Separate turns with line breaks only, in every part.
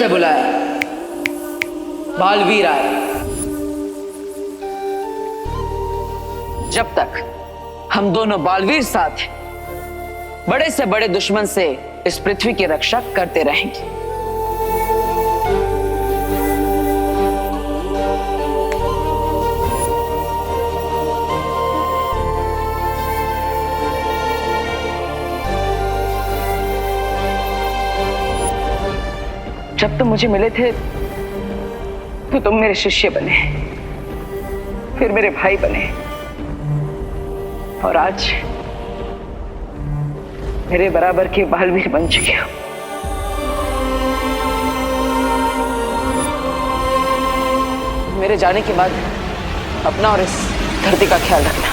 बुलाया, बालवीर आया। जब तक हम दोनों बालवीर साथ हैं, बड़े से बड़े दुश्मन से इस पृथ्वी की रक्षा करते रहेंगे। जब तुम मुझे मिले थे तो तुम मेरे शिष्य बने, फिर मेरे भाई बने, और आज मेरे बराबर के बालवीर बन चुके हो। मेरे जाने के बाद अपना और इस धरती का ख्याल रखना।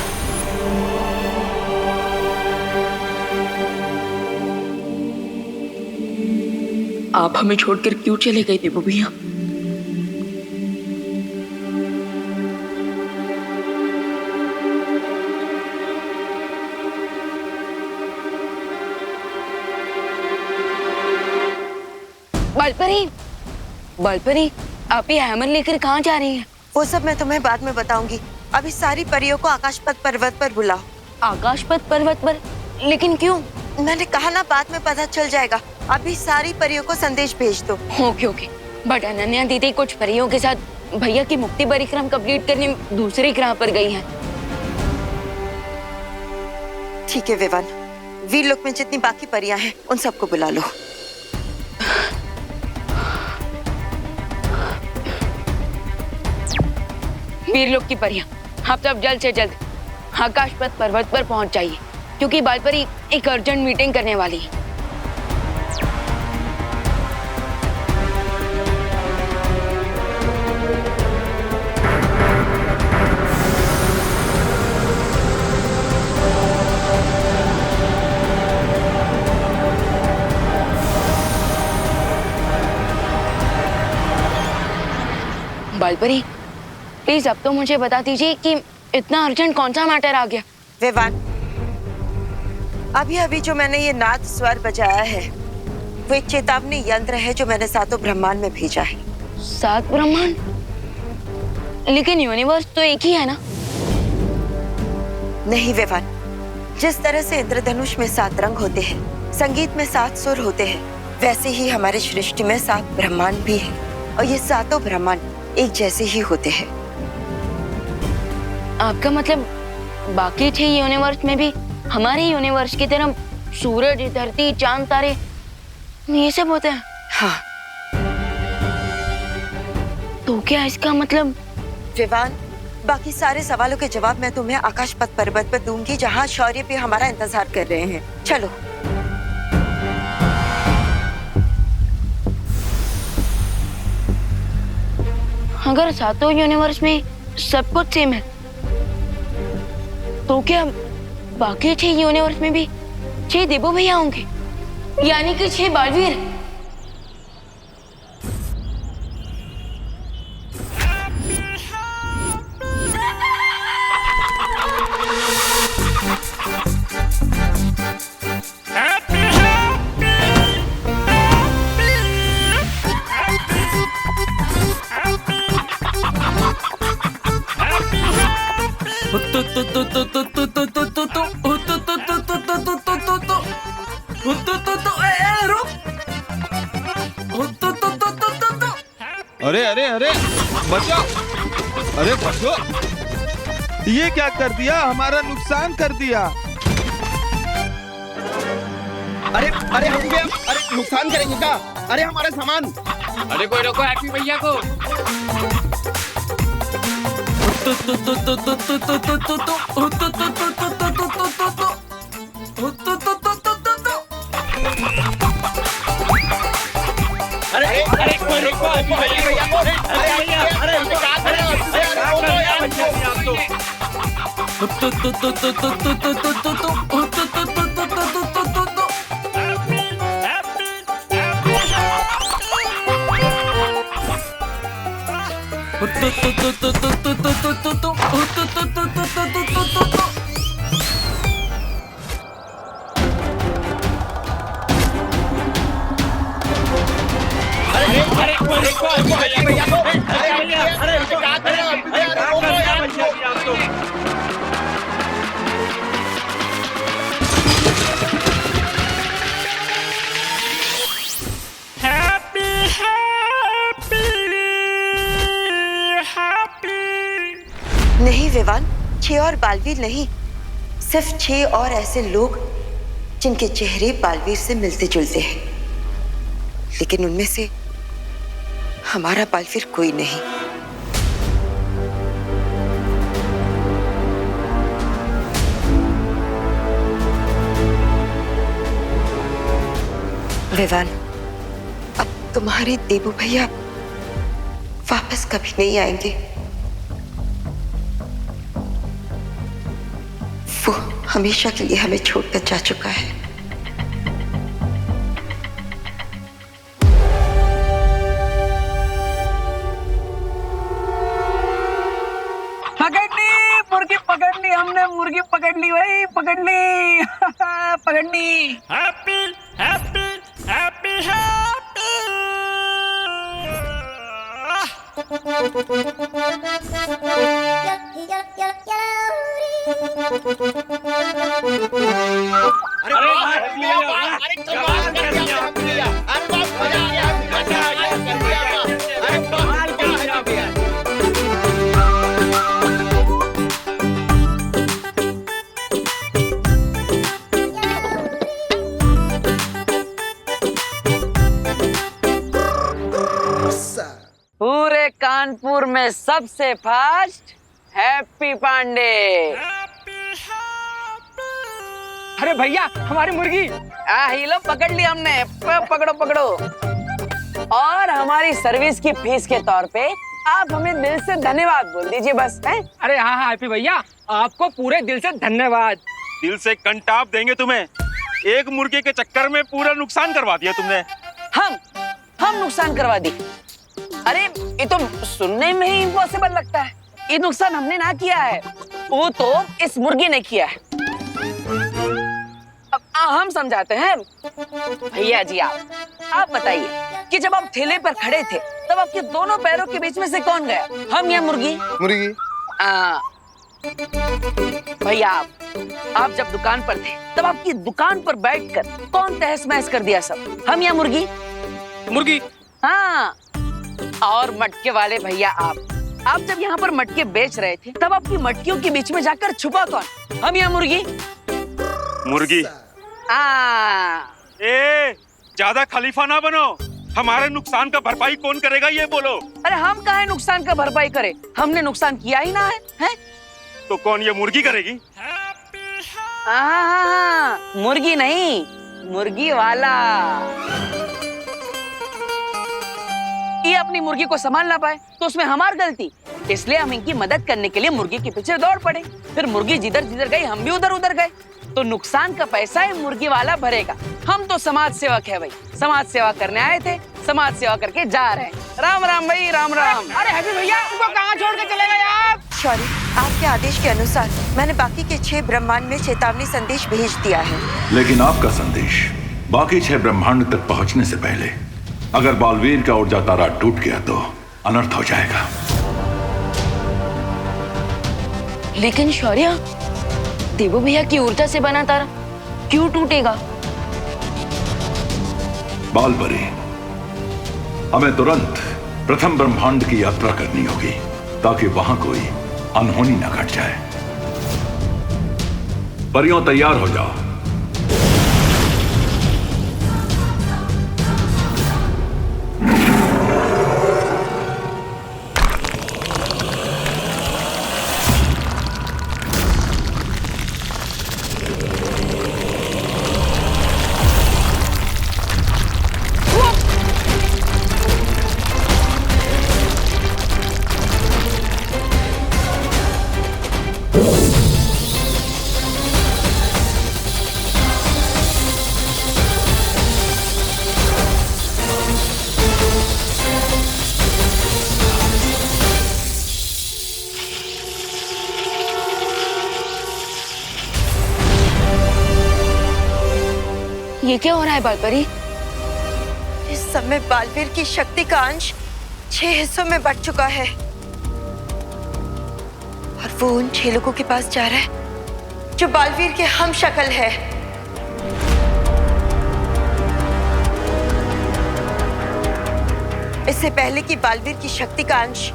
आप हमें छोड़कर क्यों चले गए देवो भैया?
बालपरी, बालपरी, आप ये हैमर लेकर कहाँ जा रही हैं?
वो सब मैं तुम्हें बाद में बताऊंगी। अभी सारी परियों को आकाशपथ पर्वत पर बुलाओ।
आकाशपथ पर्वत पर? लेकिन क्यों?
मैंने कहा ना, बाद में पता चल जाएगा। अभी सारी परियों को संदेश भेज दो।
Okay okay. बट अनन्या दीदी कुछ परियों के साथ भैया की मुक्ति परिक्रम कंप्लीट करने दूसरे ग्रह पर गई हैं।
ठीक है विवान, वीरलोक में जितनी बाकी परियां हैं उन सबको बुला लो।
वीरलोक की परियां, आप सब जल्द से जल्द आकाशपथ पर्वत पर पहुंच जाइए, क्योंकि बालपरी एक अर्जेंट मीटिंग करने वाली है। बालपरी, प्लीज अब तो मुझे बता दीजिए कि इतना अर्जेंट कौन सा मैटर आ गया?
विवान, अभी अभी जो मैंने ये नाद स्वर बजाया है वो एक चेतावनी यंत्र है जो मैंने सातों ब्रह्मांड में भेजा है।
7 ब्रह्मांड? लेकिन यूनिवर्स तो एक ही है ना?
नहीं विवान, जिस तरह से इंद्रधनुष में 7 रंग होते हैं, संगीत में 7 सुर होते हैं, वैसे ही हमारे सृष्टि में 7 ब्रह्मांड भी है, और ये सातों ब्रह्मांड एक जैसे ही होते हैं।
आपका मतलब बाकी 6 यूनिवर्स में भी हमारे यूनिवर्स की तरह सूरज, धरती, चांद, तारे ये सब होते हैं?
हाँ।
तो क्या इसका मतलब?
विवान, बाकी सारे सवालों के जवाब मैं तुम्हें आकाशपथ पर्वत पर दूंगी, जहाँ शौर्य भी हमारा इंतजार कर रहे हैं। चलो।
अगर सातों यूनिवर्स में सब कुछ सेम है, तो क्या बाकी 6 यूनिवर्स में भी 6 देवो भैया होंगे, यानी कि 6 बालवीर?
अरे अरे अरे बचो, अरे बचो, ये क्या कर दिया? हमारा नुकसान कर दिया।
अरे अरे हम भी, अरे नुकसान करेंगे क्या? अरे हमारा सामान।
अरे कोई रोको हैप्पी भैया को।
अरे अरे कोई रोको हैप्पी भैया को। अरे भैया, अरे क्या कर रहे
अरे
नहीं विवान, 6 और बालवीर नहीं, सिर्फ 6 और ऐसे लोग जिनके चेहरे बालवीर से मिलते जुलते हैं, लेकिन उनमें से हमारा बालवीर कोई नहीं। विवान, अब तुम्हारे देबू भैया वापस कभी नहीं आएंगे। वो हमेशा के लिए हमें छोड़कर जा चुका है।
पकड़ ली हमने, मुर्गी पकड़ ली भाई, पकड़ ली पकड़ ली।
Happy happy happy happy.
पूरे कानपुर में सबसे फास्ट हैप्पी पांडे।
अरे भैया हमारी मुर्गी।
ये लो पकड़ ली हमने, पकड़ो पकड़ो। और हमारी सर्विस की फीस के तौर पे आप हमें दिल से धन्यवाद बोल दीजिए बस। हैं?
अरे हाँ हाँ हैप्पी भैया, आपको पूरे दिल से धन्यवाद।
दिल से कंटाप देंगे तुम्हें। एक मुर्गे के चक्कर में पूरा नुकसान करवा दिया तुमने।
हम नुकसान करवा दी? अरे ये तो सुनने में ही इम्पॉसिबल लगता है। ये नुकसान हमने ना किया है, वो तो इस मुर्गी ने किया है। अब हम समझाते हैं। भैया जी आप बताइए कि जब आप ठेले पर खड़े थे तब आपके दोनों पैरों के बीच में से कौन गया, हम या मुर्गी?
मुर्गी।
भैया आप जब दुकान पर थे तब आपकी दुकान पर बैठकर कौन तहस महस कर दिया सब, हम या मुर्गी?
मुर्गी।
हाँ। और मटके वाले भैया आप जब यहाँ पर मटके बेच रहे थे तब आपकी मटकियों के बीच में जाकर छुपा कौन, हम या मुर्गी?
मुर्गी। ज्यादा खलीफा ना बनो। हमारे नुकसान का भरपाई कौन करेगा ये बोलो।
अरे हम काहे नुकसान का भरपाई करें, हमने नुकसान किया ही ना है?
तो कौन ये मुर्गी करेगी?
मुर्गी नहीं, मुर्गी वाला। ये अपनी मुर्गी को संभाल ना पाए तो उसमें हमारी गलती, इसलिए हम इनकी मदद करने के लिए मुर्गी के पीछे दौड़ पड़े। फिर मुर्गी जिधर जिधर गई हम भी उधर उधर गए, तो नुकसान का पैसा ही मुर्गी वाला भरेगा। हम तो समाज सेवक है भाई, समाज सेवा करने आए थे, समाज सेवा करके जा रहे हैं। राम राम भाई, राम राम।
अरे हैप्पी भैया उनको कहाँ छोड़ के चले गए आप?
सॉरी, आपके आदेश के अनुसार मैंने बाकी के 6 ब्रह्मांड में चेतावनी संदेश भेज दिया है।
लेकिन आपका संदेश बाकी 6 ब्रह्मांड तक पहुंचने से पहले अगर बालवीर का ऊर्जा तारा टूट गया तो अनर्थ हो जाएगा।
लेकिन शौर्य, देवू भैया की ऊर्जा से बना तारा क्यों टूटेगा?
बालपरी, हमें तुरंत प्रथम ब्रह्मांड की यात्रा करनी होगी ताकि वहां कोई अनहोनी न घट जाए। परियों तैयार हो जाओ।
ये क्या हो रहा है बालपरी?
इस समय बालवीर की शक्ति का अंश 6 हिस्सों में बंट चुका है और वो उन 6 लोगों के पास जा रहा है जो बालवीर के हम शक्ल है। इससे पहले कि बालवीर की शक्ति का अंश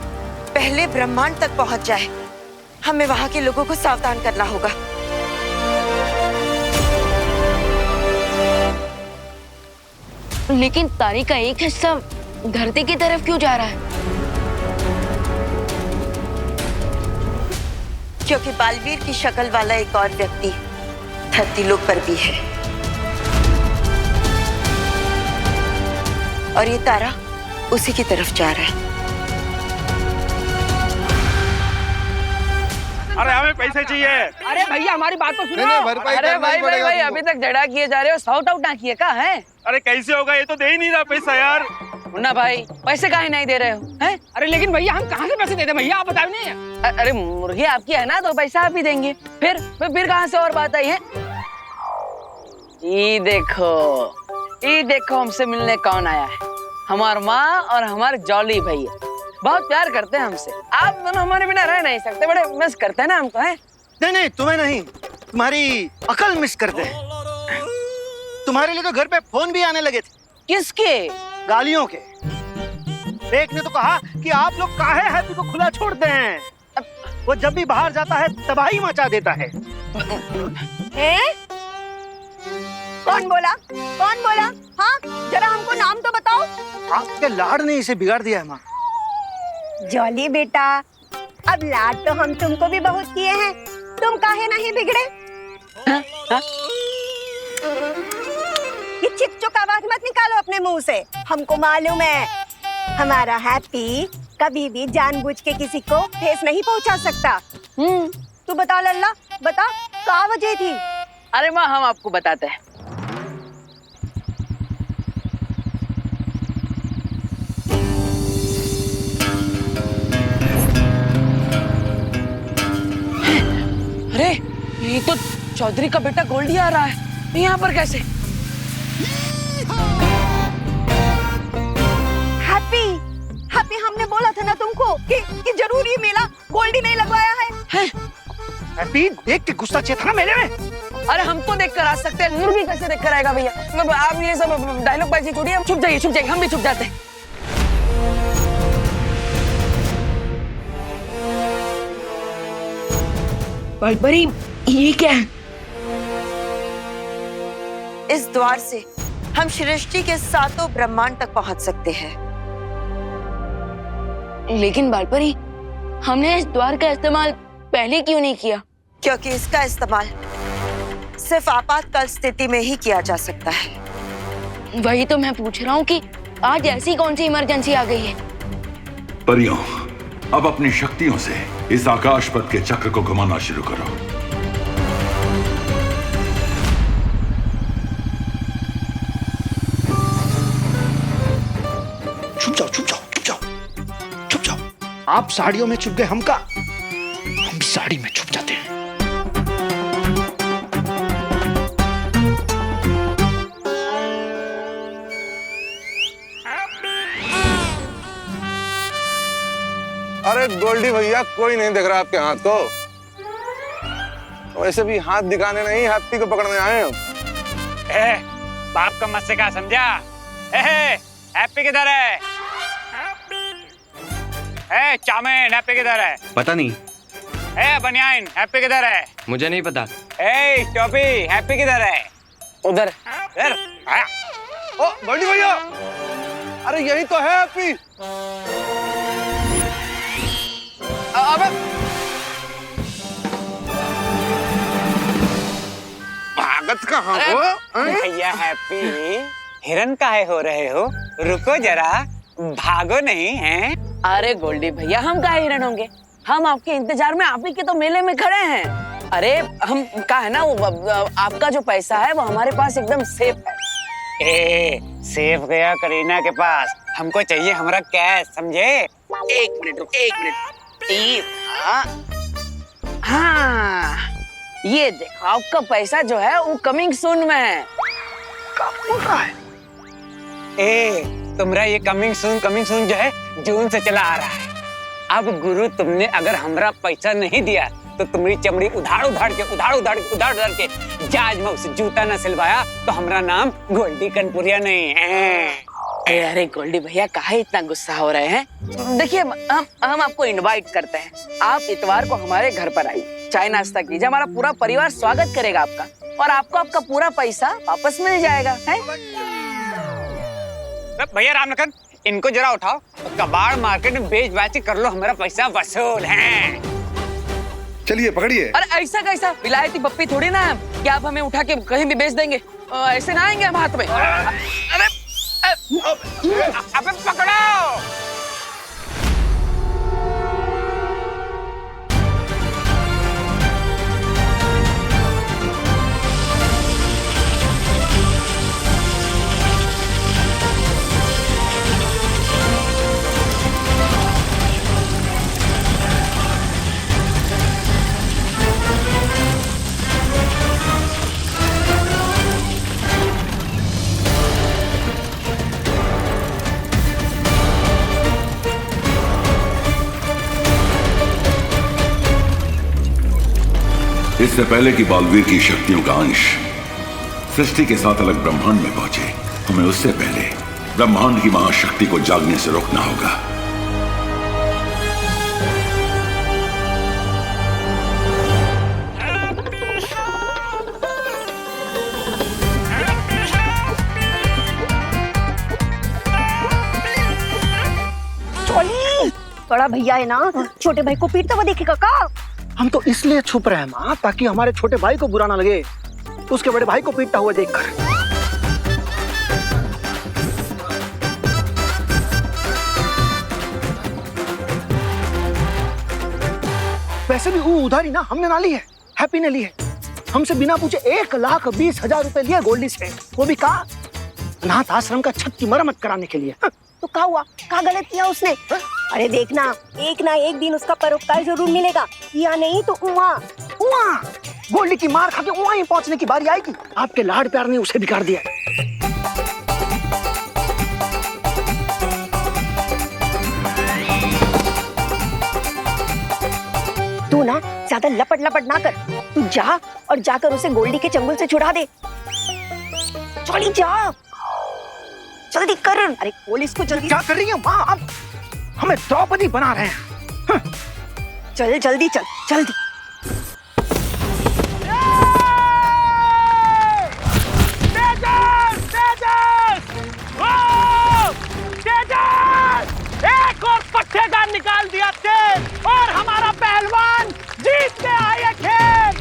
पहले ब्रह्मांड तक पहुंच जाए, हमें वहां के लोगों को सावधान करना होगा।
लेकिन तारे का एक हिस्सा धरती की तरफ क्यों जा रहा है?
क्योंकि बालवीर की शक्ल वाला एक और व्यक्ति धरती लोक पर भी है और ये तारा उसी की तरफ जा रहा है।
अरे हमें पैसे चाहिए।
अरे भैया हमारी बात तो सुनो।
नहीं, भरपाई
अरे
करना ही
भाई भाई
पड़ेगा
भाई
तुमको।
अभी तक झगड़ा किए जा रहे हो, सॉर्ट आउट ना किए का है?
अरे कैसे होगा, ये तो दे ही नहीं रहा पैसा यार।
मुन्ना भाई पैसे काहे नहीं दे रहे हो हैं?
अरे लेकिन भैया हम कहाँ से पैसे देते भैया, आप बताओ नहीं।
अरे मुर्गी आपकी है ना तो पैसा आप ही देंगे। फिर कहाँ से और बात आई है? ये देखो हमसे मिलने कौन आया है। हमार माँ और हमारे जॉली भैया बहुत प्यार करते हैं हमसे। आप दोनों हमारे बिना रह नहीं सकते, बड़े मिस करते हैं ना हमको हैं?
नहीं तुम्हें नहीं, तुम्हारी अकल मिस करते हैं। तुम्हारे लिए तो घर पे फोन भी आने लगे थे,
किसके?
गालियों के। एक ने तो कहा कि आप लोग काहे हैप्पी को खुला छोड़ते हैं, वो जब भी बाहर जाता है तबाही मचा देता है।
कौन बोला? हाँ, जरा हमको नाम तो बताओ।
आपके लाड ने इसे बिगाड़ दिया है माँ।
जॉली बेटा, अब लाड तो हम तुमको भी बहुत किए हैं, तुम काहे नहीं बिगड़े? ये चिक-चुक आवाज मत निकालो अपने मुंह से। हमको मालूम है हमारा हैप्पी कभी भी जानबूझ के किसी को ठेस नहीं पहुंचा सकता। तू बता लल्ला, बता क्या वजह थी?
अरे माँ हम आपको बताते हैं। अरे ये तो चौधरी का बेटा गोल्डी आ रहा है, यहाँ पर कैसे?
हैप्पी हमने बोला था ना तुमको कि जरूर ये मेला गोल्डी ने लगवाया है।
हैप्पी देख के गुस्सा चाहिए था ना मेरे में।
अरे हमको देख कर आ सकते हैं, मुर्गी कैसे देख कर आएगा भैया? आप ये सब डायलॉग बाजी छोड़िए, हम छुप जाइए, हम भी छुप जाते हैं।
बड़ी ये क्या है?
इस द्वार से हम सृष्टि के 7 ब्रह्मांड तक पहुंच सकते हैं।
लेकिन बालपरी, हमने इस द्वार का इस्तेमाल पहले क्यों नहीं किया?
क्योंकि इसका इस्तेमाल सिर्फ आपातकाल स्थिति में ही किया जा सकता है।
वही तो मैं पूछ रहा हूँ कि आज ऐसी कौन सी इमरजेंसी आ गई है?
परियों, अब अपनी शक्तियों से इस आकाश पथ के चक्र को घुमाना शुरू करो।
छुप जाओ। आप साड़ियों में छुप गए, हम भी साड़ी में छुप जाते हैं।
अरे गोल्डी भैया, कोई नहीं देख रहा आपके हाथ को। वैसे भी हाथ दिखाने नहीं, हैप्पी को पकड़ने आए हम।
बाप का मत से क्या समझा? हैप्पी किधर है? चाउमीन हैप्पी किधर है?
पता नहीं,
बनियान हैप्पी किधर है?
मुझे नहीं पता।
टोपी हैप्पी किधर है?
उधर।
ओ गोल्डी भैया, अरे यही तो है हैप्पी।
अबे
भागत कहाँ हो?
भैया हैप्पी, हिरन काहे हो रहे हो? रुको जरा, भागो नहीं है?
अरे गोल्डी भैया, हम काहे हिरन होंगे? हम आपके इंतजार में आप ही के तो मेले में खड़े हैं। अरे हम का है ना, वो आपका जो पैसा है वो हमारे पास एकदम सेफ है।
सेफ गया करीना के पास, हमको चाहिए हमारा कैश, समझे?
एक मिनट रुक, एक मिनट। हाँ, ये देखो आपका पैसा जो है वो कमिंग सून में है।
तुम्हारा ये कमिंग सून जो है जून से चला आ रहा है। अब गुरु तुमने अगर हमरा पैसा नहीं दिया तो तुम्हारी चमड़ी उधाड़ के जहाज में उसे जूता न सिलवाया तो हमारा नाम गोल्डी कनपुरिया नहीं है।
अरे गोल्डी भैया काहे इतना गुस्सा हो रहे हैं? देखिए हम आपको इनवाइट करते हैं, आप इतवार को हमारे घर पर आइए, चाय नाश्ता कीजिए, हमारा पूरा परिवार स्वागत करेगा आपका और आपको आपका पूरा पैसा वापस मिल जाएगा। है
भैया रामलखन, इनको जरा उठाओ, कबाड़ मार्केट में बेच बाच कर लो, हमारा पैसा वसूल है।
चलिए पकड़िए।
अरे ऐसा कैसा, विलायती पप्पी थोड़ी ना है कि आप हमें उठा के कहीं भी बेच देंगे। ऐसे ना आएंगे हम हाथ में। अरे
अबे पकड़ो।
इससे पहले कि बालवीर की शक्तियों का अंश सृष्टि के साथ अलग ब्रह्मांड में पहुंचे, हमें उससे पहले ब्रह्मांड की महाशक्ति को जागने से रोकना होगा।
बड़ा भैया है ना, छोटे भाई को पीटता हुआ देखेगा का?
हम तो इसलिए छुप रहे हैं माँ, ताकि हमारे छोटे भाई को बुरा ना लगे उसके बड़े भाई को पीटता हुआ देखकर। वैसे भी वो उधारी ना हमने ना ली है, हैप्पी ने ली है। हमसे बिना पूछे 1,20,000 रुपए लिए गोल्डी से, वो भी कहा अनाथ आश्रम का छत की मरम्मत कराने के लिए।
तो क्या हुआ, क्या गलत किया उसने? अरे देखना, एक ना एक दिन उसका परोपकार जरूर मिलेगा, या नहीं तो
उहाँ गोल्डी की मार खा के वहां ही पहुंचने की बारी आएगी। आपके लाड प्यार ने उसे बिगाड़ दिया।
तू ना ज्यादा लपट ना कर, तू जा और जाकर उसे गोल्डी के चंगुल से छुड़ा दे। चली जा, जल्दी कर। अरे पुलिस को जल्दी।
क्या कर रही है माँ? अब हमें द्रौपदी बना रहे हैं।
चल जल्दी चल, जल्दी।
एक और पट्टेदार निकाल दिया तेल और हमारा पहलवान जीत के आए खेल।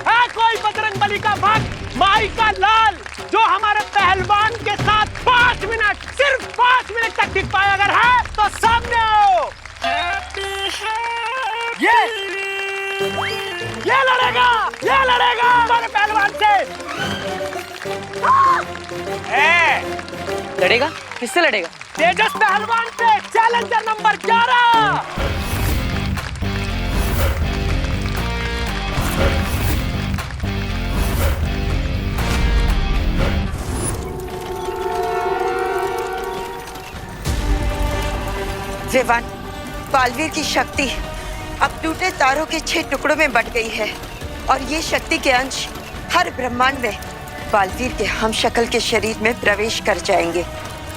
है कोई बजरंगबली का भक्त, माई का लाल, जो हमारे पहलवान के साथ 5 मिनट, सिर्फ 5 मिनट तक टिक पाए? अगर है तो सामने आओ। ये लड़ेगा हमारे पहलवान से।
लड़ेगा? किससे लड़ेगा?
तेजस पहलवान से, चैलेंजर नंबर 11।
विवान, बालवीर की शक्ति अब टूटे तारों के 6 टुकड़ों में बट गई है और ये शक्ति के अंश हर ब्रह्मांड में बालवीर के हमशक्ल के शरीर में प्रवेश कर जाएंगे।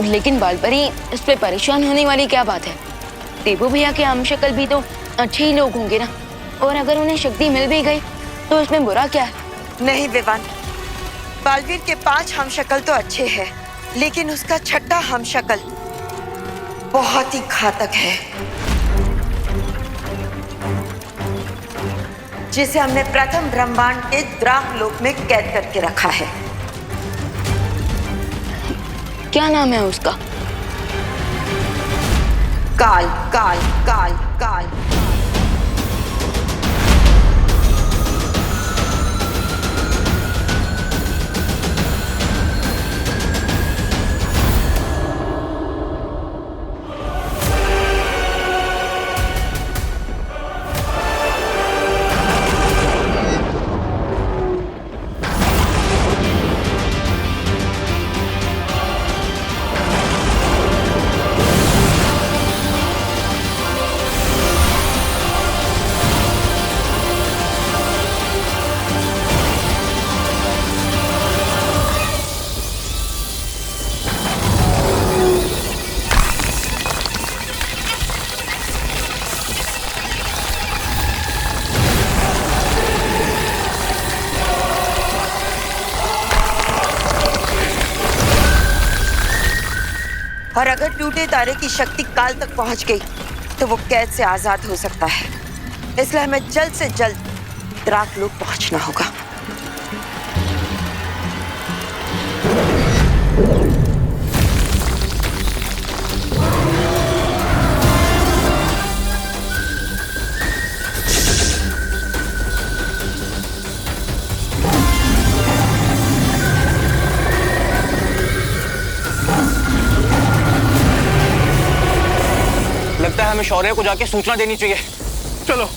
लेकिन बालपरी, इस पे परेशान होने वाली क्या बात है? देवू भैया के हमशक्ल भी तो अच्छे ही लोग होंगे ना, और अगर उन्हें शक्ति मिल भी गई तो इसमें बुरा क्या है?
नहीं विवान, बालवीर के 5 हमशक्ल तो अच्छे हैं, लेकिन उसका 6ठा हमशक्ल बहुत ही घातक है, जिसे हमने प्रथम ब्रह्मांड के द्राक लोक में कैद करके रखा है।
क्या नाम है उसका?
काल काल काल काल। और अगर टूटे तारे की शक्ति काल तक पहुंच गई तो वो कैद से आजाद हो सकता है। इसलिए हमें जल्द से जल्द द्राकलोक पहुंचना होगा।
लगता है हमें शौर्य को जाके सूचना देनी चाहिए। चलो।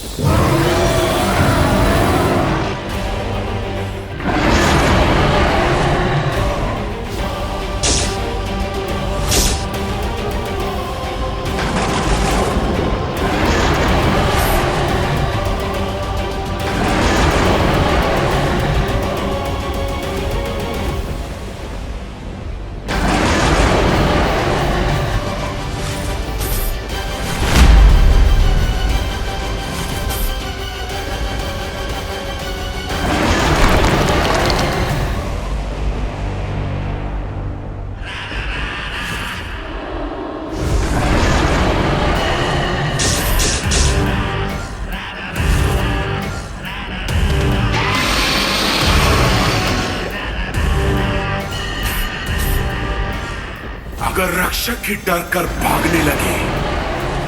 अगर रक्षक ही डर कर भागने लगे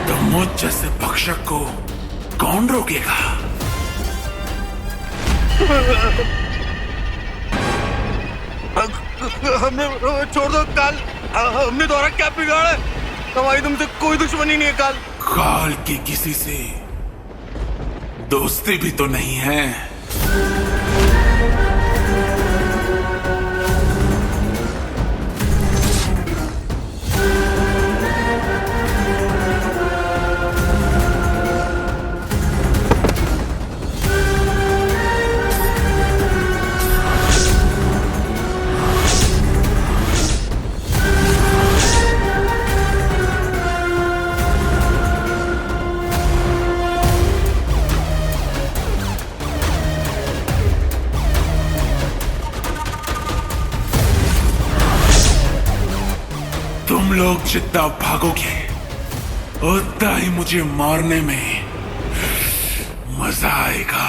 तो मुझ जैसे भक्षक को कौन रोकेगा?
हमने छोड़ दो काल। हमने तुम्हारा क्या बिगाड़ा है? हमारी तुमसे कोई दुश्मनी नहीं है काल।
काल की किसी से दोस्ती भी तो नहीं है। तुम लोग जितना भागोगे उतना ही मुझे मारने में मजा आएगा।